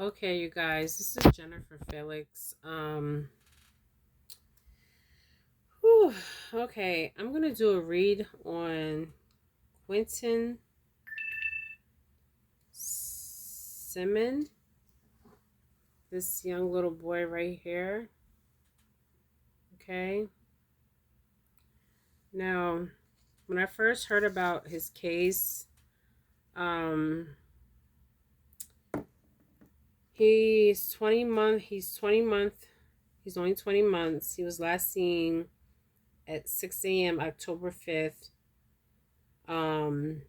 Okay, you guys, this is Jennifer Felix. Whew, okay, I'm gonna do a read on Quinton Simon, this young little boy right here. Okay, now when I first heard about his case, um, he's 20 month. He's 20 month. He's only 20 months. He was last seen at 6 a.m. October 5th. Um,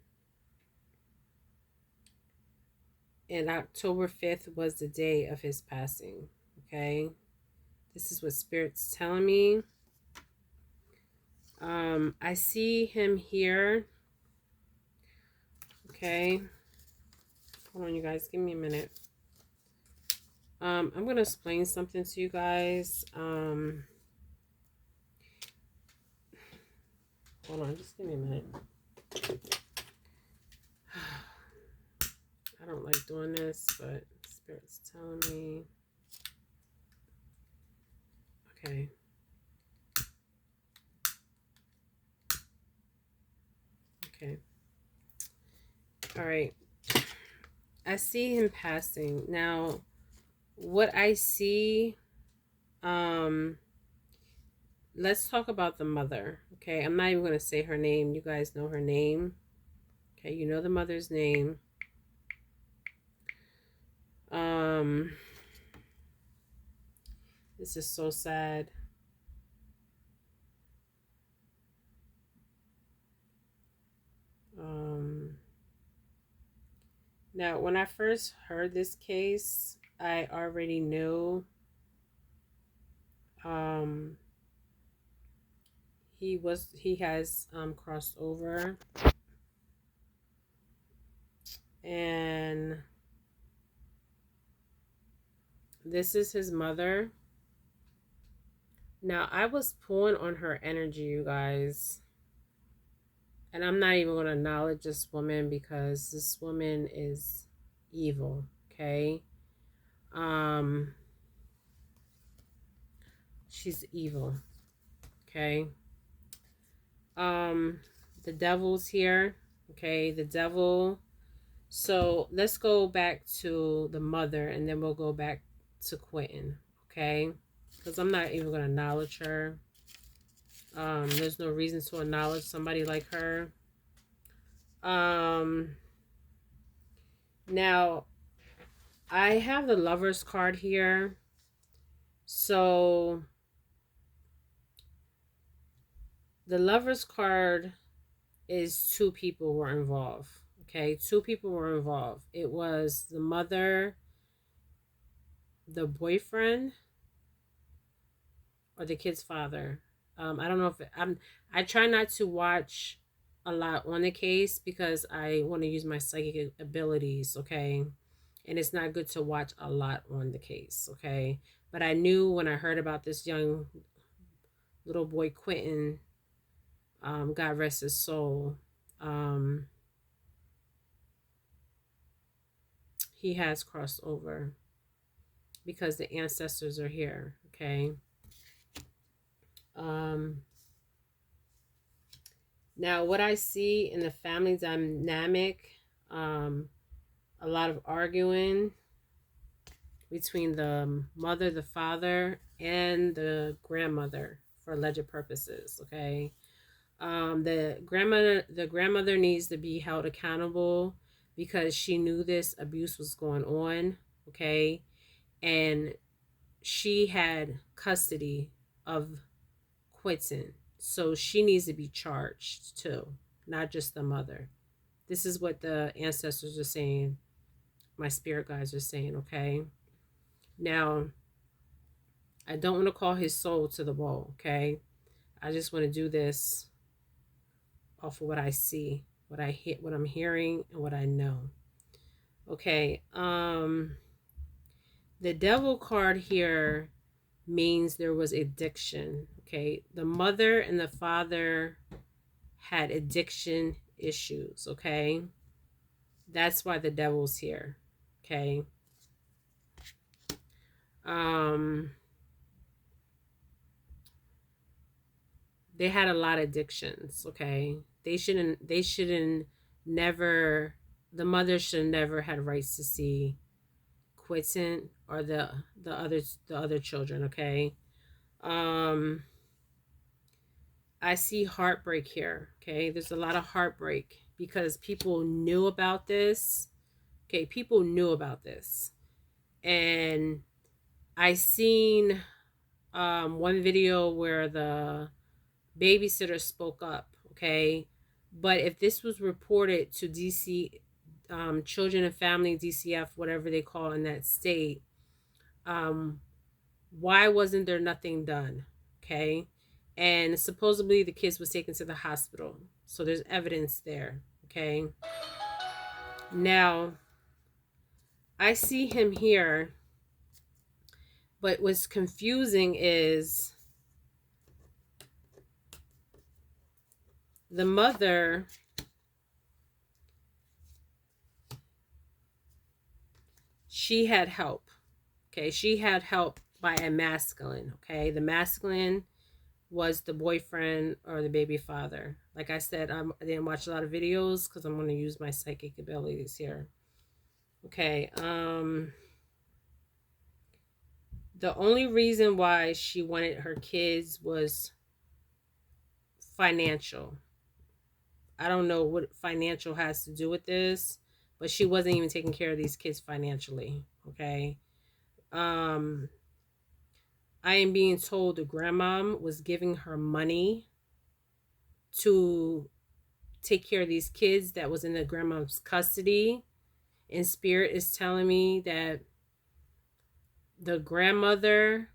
and October 5th was the day of his passing. Okay. This is what Spirit's telling me. I see him here. Okay. Hold on, you guys. Give me a minute. I'm going to explain something to you guys. Hold on. Just give me a minute. I don't like doing this, but Spirit's telling me. Okay. Okay. All right. I see him passing. Now, what I see, let's talk about the mother. Okay, I'm not even going to say her name. You guys know her name. Okay, you know the mother's name. Um, this is so sad. Um, Now, when I first heard this case, I already knew um, he has crossed over, and this is his mother. Now, I was pulling on her energy, you guys, and I'm not even going to acknowledge this woman because this woman is evil. Okay, um, she's evil. Okay, um, the devil's here. Okay, the devil. So let's go back to the mother and then we'll go back to Quinton, okay? Because I'm not even going to acknowledge her. There's no reason to acknowledge somebody like her. Um, Now, I have the Lover's card here. So the Lover's card is two people were involved, okay? Two people were involved. It was the mother, the boyfriend, or the kid's father. I don't know if I try not to watch a lot on the case because I want to use my psychic abilities, okay? And it's not good to watch a lot on the case, okay? But I knew when I heard about this young little boy Quinton, God rest his soul, um, he has crossed over because the ancestors are here, okay? Um, Now, what I see in the family dynamic, um, a lot of arguing between the mother, the father, and the grandmother for alleged purposes. Okay, the grandmother needs to be held accountable because she knew this abuse was going on. Okay, and she had custody of Quinton. So she needs to be charged too, not just the mother. This is what the ancestors are saying. My spirit guides are saying, okay? Now, I don't want to call his soul to the wall, okay? I just want to do this off of what I see, what I hit, what I'm hearing, and what I know. Okay. The devil card here means there was addiction. Okay. The mother and the father had addiction issues, okay? That's why the devil's here, okay? Um, they had a lot of addictions. Okay, they shouldn't never. The mother should never had rights to see Quinton or the other children. Okay. Um, I see heartbreak here. Okay, there's a lot of heartbreak because people knew about this. Okay, people knew about this, and I seen one video where the babysitter spoke up. Okay, but if this was reported to DC, Children and Family, DCF, whatever they call in that state, um, why wasn't there nothing done? Okay, and supposedly the kids was taken to the hospital, so there's evidence there. Okay, now I see him here, but what's confusing is the mother, she had help. Okay, she had help by a masculine. Okay, the masculine was the boyfriend or the baby father. Like I said, I didn't watch a lot of videos because I'm going to use my psychic abilities here. Okay, the only reason why she wanted her kids was financial. I don't know what financial has to do with this, but she wasn't even taking care of these kids financially. Okay. Um, I am being told the grandmom was giving her money to take care of these kids that was in the grandmom's custody. And spirit is telling me that the grandmother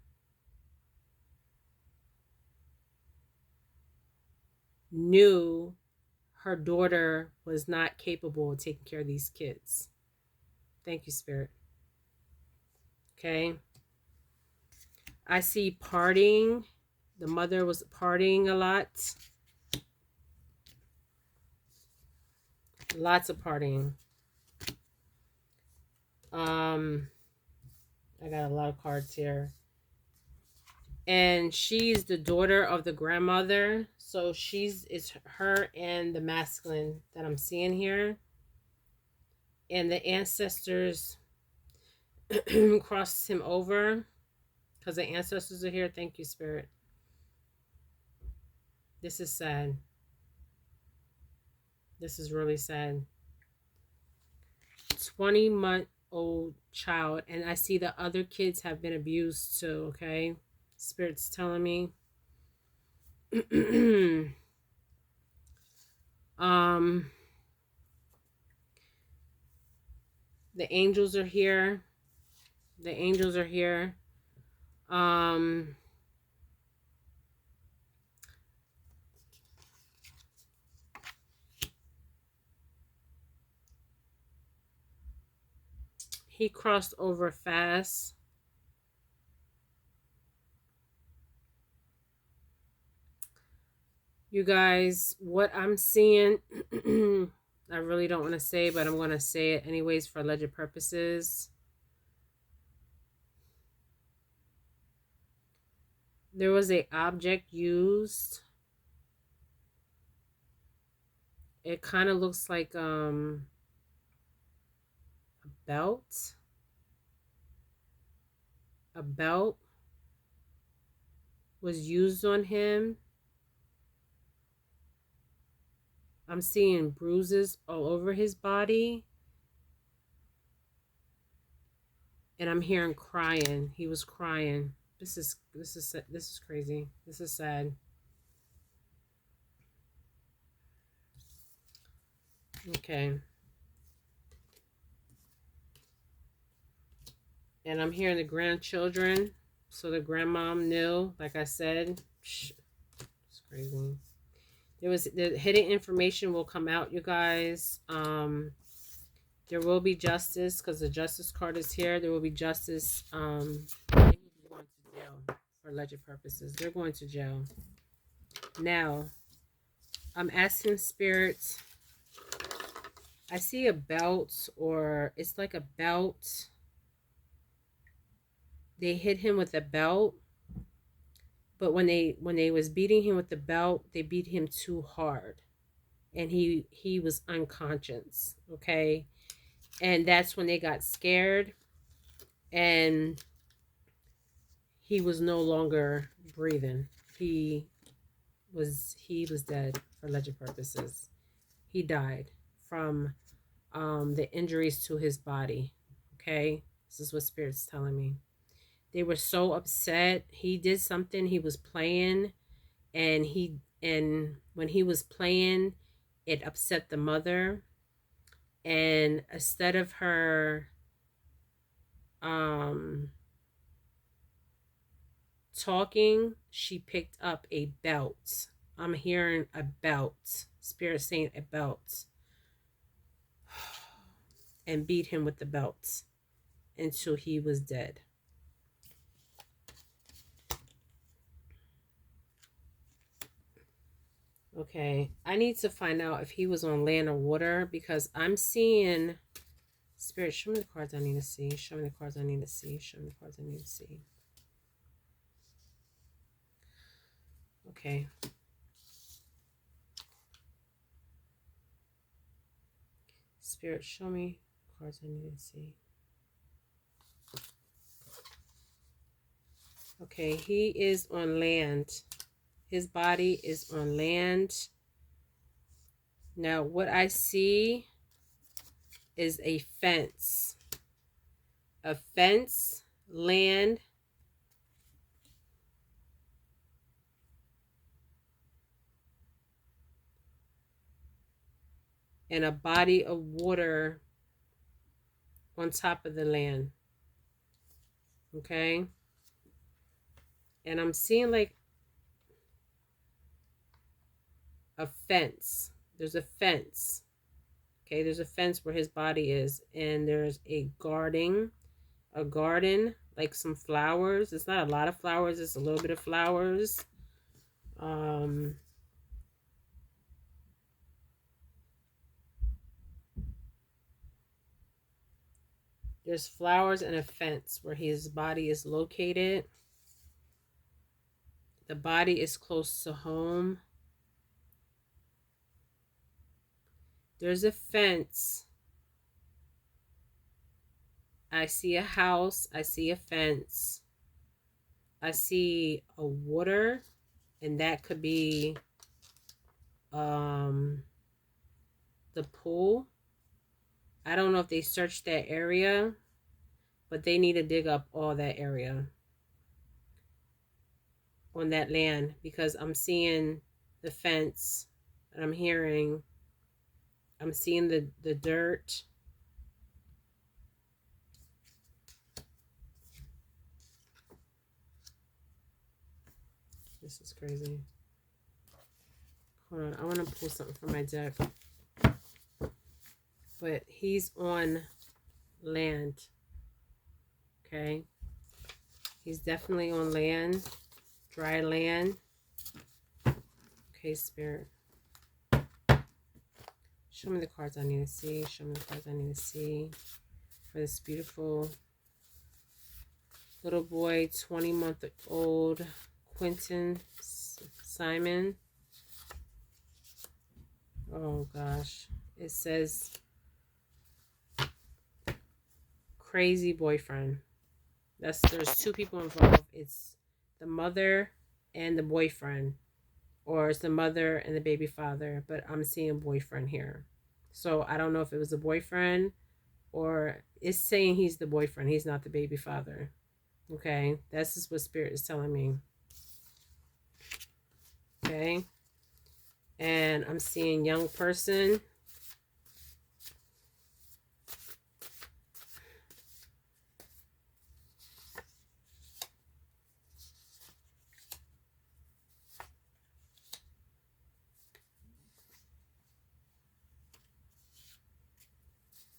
knew her daughter was not capable of taking care of these kids. Thank you, spirit. Okay. I see partying. The mother was partying a lot. Lots of partying. I got a lot of cards here. And she's the daughter of the grandmother. So it's her and the masculine that I'm seeing here. And the ancestors crossed him over because the ancestors are here. Thank you, spirit. This is sad. This is really sad. 20-month-old child, and I see the other kids have been abused too. Okay, spirit's telling me. The angels are here. The angels are here. He crossed over fast. You guys, what I'm seeing, I really don't want to say, but I'm going to say it anyways for alleged purposes. There was a object used. It kind of looks like a belt. A belt was used on him. I'm seeing bruises all over his body. And I'm hearing crying. He was crying. This is crazy. This is sad. Okay. And I'm hearing the grandchildren. So the grandmom knew, like I said. It's crazy. The hidden information will come out, you guys. There will be justice because the justice card is here. There will be justice. They will be going to jail for alleged purposes. They're going to jail. Now, I'm asking spirits. I see a belt, or it's like a belt they hit him with a belt, but when they was beating him with the belt, they beat him too hard, and he was unconscious. Okay, and that's when they got scared, and he was no longer breathing. He was dead for alleged purposes. He died from the injuries to his body. Okay, this is what Spirit's telling me. They were so upset. He did something. He was playing, and when he was playing, it upset the mother. And instead of her talking, she picked up a belt. I'm hearing a belt. Spirit saying a belt, and beat him with the belt until he was dead. Okay, I need to find out if he was on land or water, because I'm seeing Spirit. Show me the cards I need to see. Show me the cards I need to see. Show me the cards I need to see. Okay. Spirit, show me the cards I need to see. Okay, he is on land. His body is on land. Now, what I see is a fence. A fence, land, and a body of water on top of the land. Okay? And I'm seeing like a fence. There's a fence. Okay, there's a fence where his body is, and there's a garden, like some flowers. It's not a lot of flowers, it's a little bit of flowers. There's flowers and a fence where his body is located. The body is close to home. There's a fence. I see a house. I see a fence. I see a water, and that could be the pool. I don't know if they searched that area, but they need to dig up all that area on that land, because I'm seeing the fence, and I'm seeing the dirt. This is crazy. Hold on, I want to pull something from my deck. But he's on land. Okay. He's definitely on land. Dry land. Okay, Spirit. Show me the cards I need to see. Show me the cards I need to see for this beautiful little boy, 20-month-old Quinton Simon. Oh gosh. It says crazy boyfriend. There's two people involved. It's the mother and the boyfriend, or it's the mother and the baby father, but I'm seeing boyfriend here. So I don't know if it was a boyfriend, or it's saying he's the boyfriend. He's not the baby father. Okay, that's just what Spirit is telling me. Okay, and I'm seeing young person.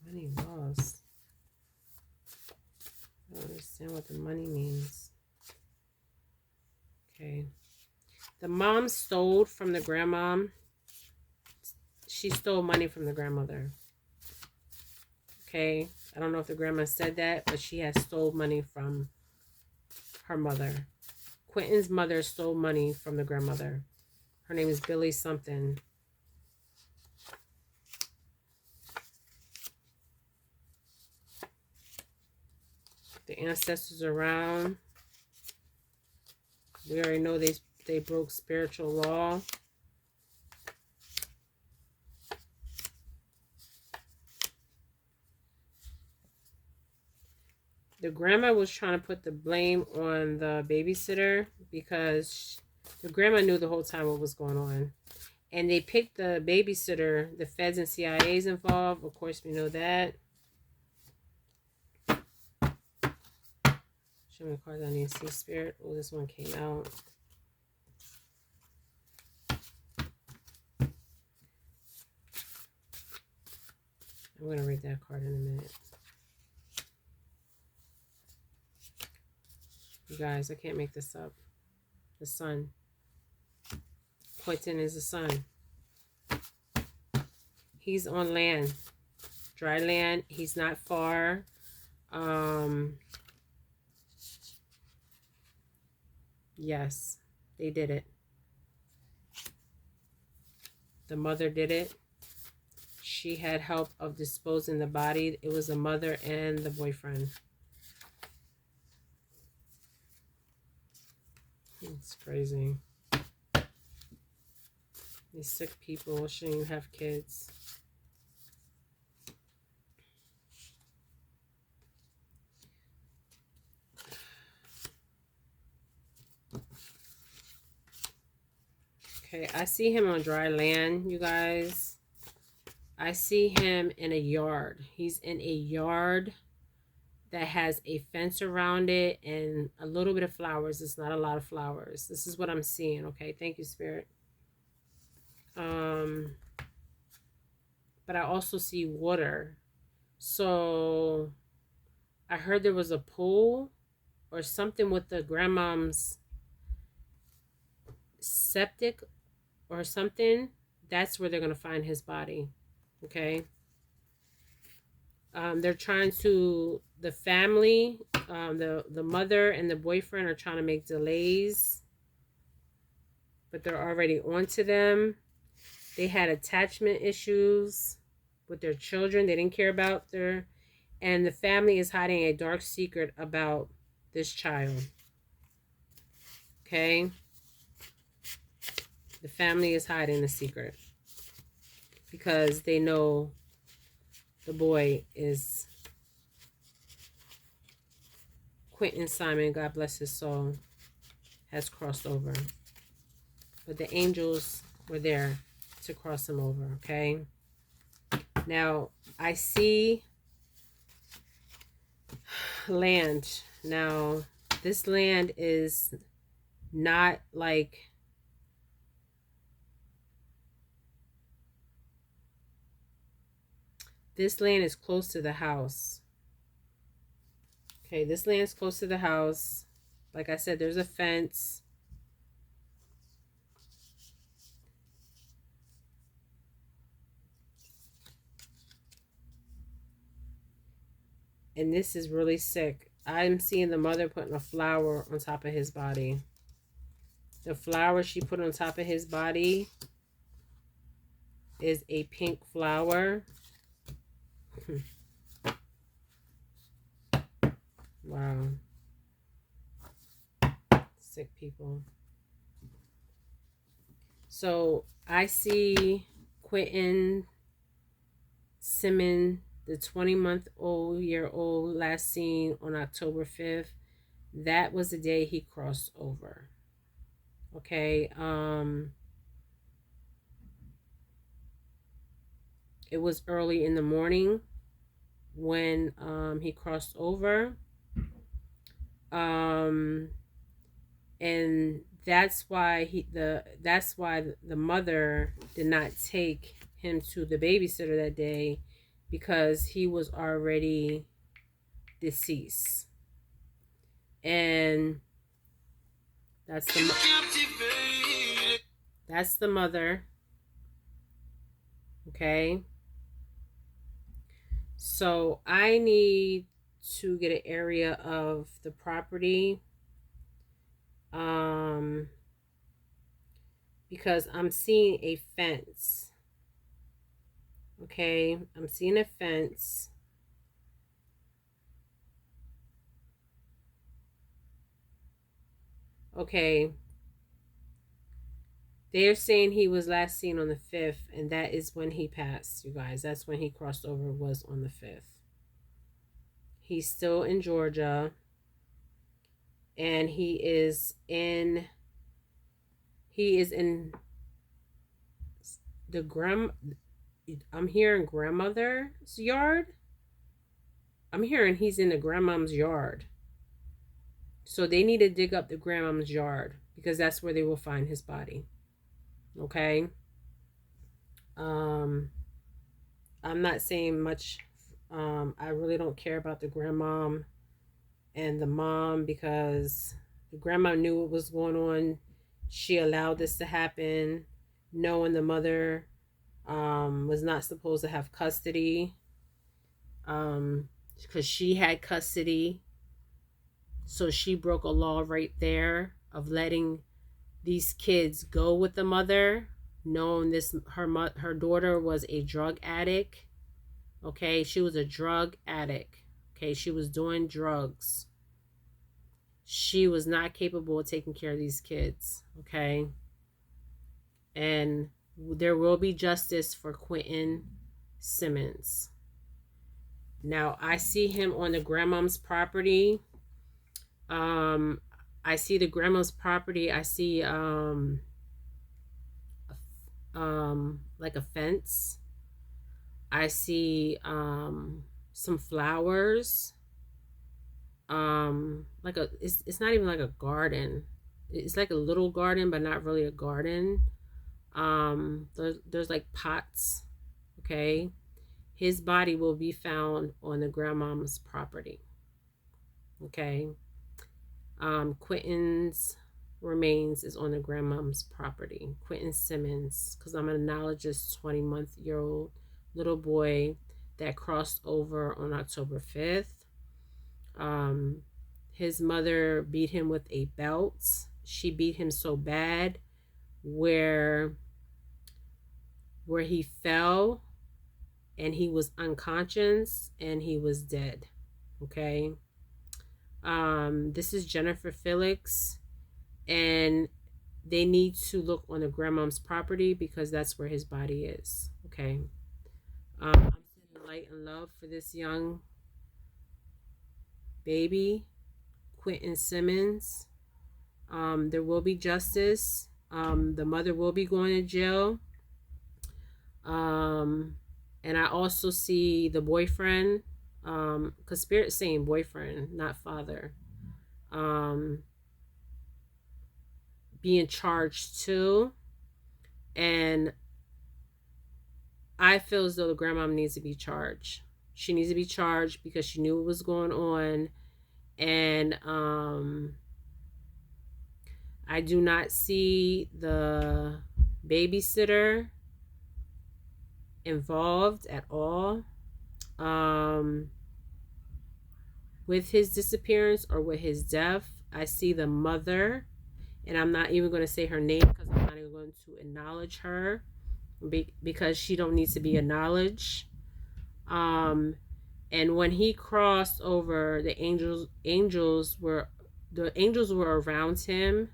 Money lost. I don't understand what the money means. Okay. The mom stole from the grandmom. She stole money from the grandmother. Okay. I don't know if the grandma said that, but she has stole money from her mother. Quinton's mother stole money from the grandmother. Her name is Billy something. The ancestors around. We already know they broke spiritual law. The grandma was trying to put the blame on the babysitter because the grandma knew the whole time what was going on. And they picked the babysitter, the feds and CIA's involved. Of course, we know that. Show me cards I need to see, Spirit. Oh, this one came out. I'm going to read that card in a minute. You guys, I can't make this up. The sun. Quinton is the sun. He's on land. Dry land. He's not far. Yes, they did it. The mother did it. She had help of disposing the body. It was the mother and the boyfriend. It's crazy. These sick people shouldn't even have kids. Okay, I see him on dry land, you guys. I see him in a yard. He's in a yard that has a fence around it and a little bit of flowers. It's not a lot of flowers. This is what I'm seeing, okay? Thank you, Spirit. But I also see water. So I heard there was a pool or something with the grandmom's septic or something. That's where they're going to find his body. Okay. They're trying to, the family, the mother and the boyfriend are trying to make delays, but they're already onto them. They had attachment issues with their children. They didn't care about and the family is hiding a dark secret about this child. Okay. The family is hiding the secret because they know the boy is Quinton Simon, God bless his soul, has crossed over. But the angels were there to cross him over, okay? Now, I see land. Now, this land is not like... This land is close to the house. Okay, this land is close to the house. Like I said, there's a fence. And this is really sick. I'm seeing the mother putting a flower on top of his body. The flower she put on top of his body is a pink flower. Wow. Sick people. So I see Quinton Simon, the 20-month-old last seen on October 5th. That was the day he crossed over. Okay. It was early in the morning when he crossed over. And that's why the mother did not take him to the babysitter that day, because he was already deceased. And that's the mother. Okay. So I need to get an area of the property Um, because I'm seeing a fence. Okay, I'm seeing a fence. Okay, they're saying he was last seen on the 5th, and that is when he passed, you guys. That's when he crossed over, was on the 5th. He's still in Georgia, and he is in the I'm hearing grandmother's yard. I'm hearing he's in the grandmom's yard. So they need to dig up the grandmom's yard because that's where they will find his body. Okay. Um, I'm not saying much. I really don't care about the grandmom and the mom because the grandma knew what was going on. She allowed this to happen, knowing the mother was not supposed to have custody because she had custody. So she broke a law right there of letting these kids go with the mother, knowing her daughter was a drug addict. Okay, she was a drug addict. Okay, she was doing drugs. She was not capable of taking care of these kids. Okay, and there will be justice for Quinton Simmons. Now I see him on the grandmom's property. I see the grandma's property. I see like a fence. I see some flowers. Like it's not even like a garden. It's like a little garden, but not really a garden. There's like pots. Okay, his body will be found on the grandmom's property. Okay. Quinton's remains is on the grandmom's property. Quinton Simmons, because I'm going to acknowledge this 20-month-old little boy that crossed over on October 5th. His mother beat him with a belt. She beat him so bad where he fell and he was unconscious and he was dead. Okay. This is Jennifer Felix, and they need to look on the grandmom's property because that's where his body is. Okay. I'm sending light and love for this young baby, Quinton Simmons. There will be justice. The mother will be going to jail. And I also see the boyfriend, because Spirit's saying boyfriend, not father, being charged too. And I feel as though the grandmom needs to be charged. She needs to be charged because she knew what was going on. And I do not see the babysitter involved at all with his disappearance or with his death. I see the mother, and I'm not even going to say her name because I'm not even going to acknowledge her because she don't need to be acknowledged. And when he crossed over, the angels were around him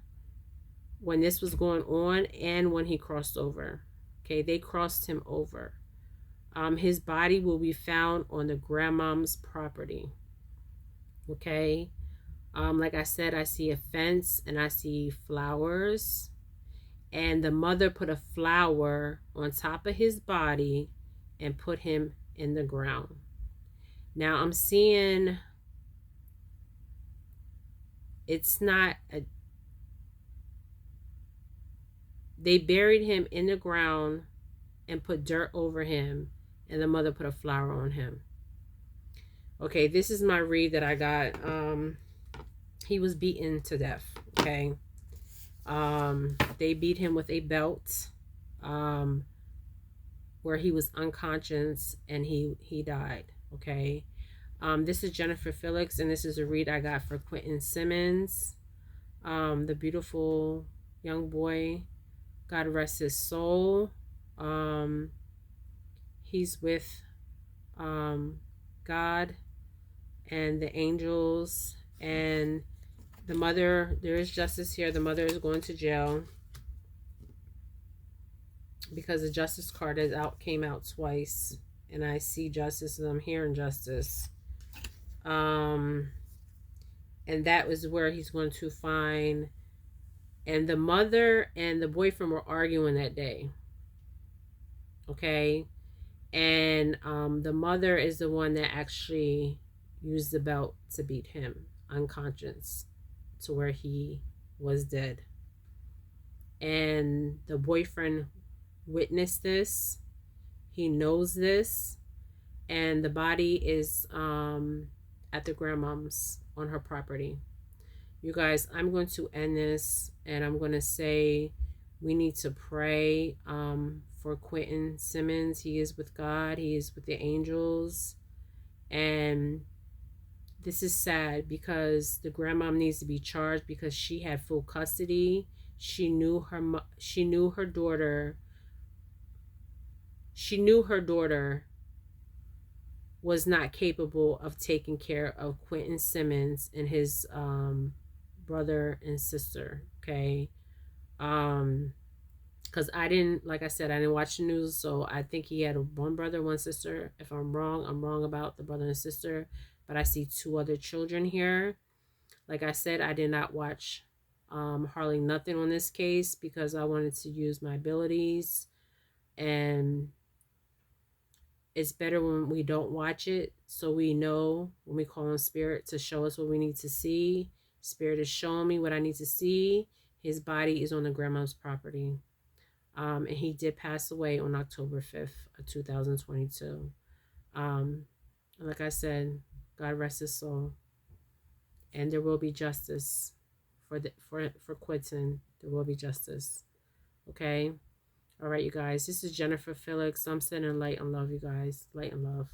when this was going on, and when he crossed over. Okay, they crossed him over. His body will be found on the grandmom's property. Okay. Like I said, I see a fence and I see flowers. And the mother put a flower on top of his body and put him in the ground. Now I'm seeing it's not a, they buried him in the ground and put dirt over him, and the mother put a flower on him. Okay, this is my read that I got. He was beaten to death. Okay. They beat him with a belt, where he was unconscious and he died. Okay. This is Jennifer Felix, and this is a read I got for Quinton Simmons. The beautiful young boy, God rest his soul. Um, he's with um, God and the angels, and the mother, there is justice here. The mother is going to jail because the justice card came out twice, and I see justice and I'm hearing justice. Um, and that was where he's going to find. And the mother and the boyfriend were arguing that day. Okay, and the mother is the one that actually used the belt to beat him unconscious to where he was dead. And the boyfriend witnessed this. He knows this, and the body is at the grandmom's on her property. You guys, I'm going to end this, and I'm going to say we need to pray for Quinton Simmons. He is with God. He is with the angels. And this is sad because the grandmom needs to be charged because she had full custody. She knew her daughter. She knew her daughter was not capable of taking care of Quinton Simmons and his brother and sister. Okay. Because I didn't, like I said, I didn't watch the news, so I think he had one brother, one sister. If I'm wrong about the brother and sister, but I see two other children here. Like I said, I did not watch hardly nothing on this case because I wanted to use my abilities, and it's better when we don't watch it, so we know when we call on Spirit to show us what we need to see. Spirit is showing me what I need to see. His body is on the grandma's property. And he did pass away on October 5th of 2022. Like I said, God rest his soul. And there will be justice for Quinton. There will be justice. Okay? All right, you guys. This is Jennifer Felix. I'm sending light and love, you guys. Light and love.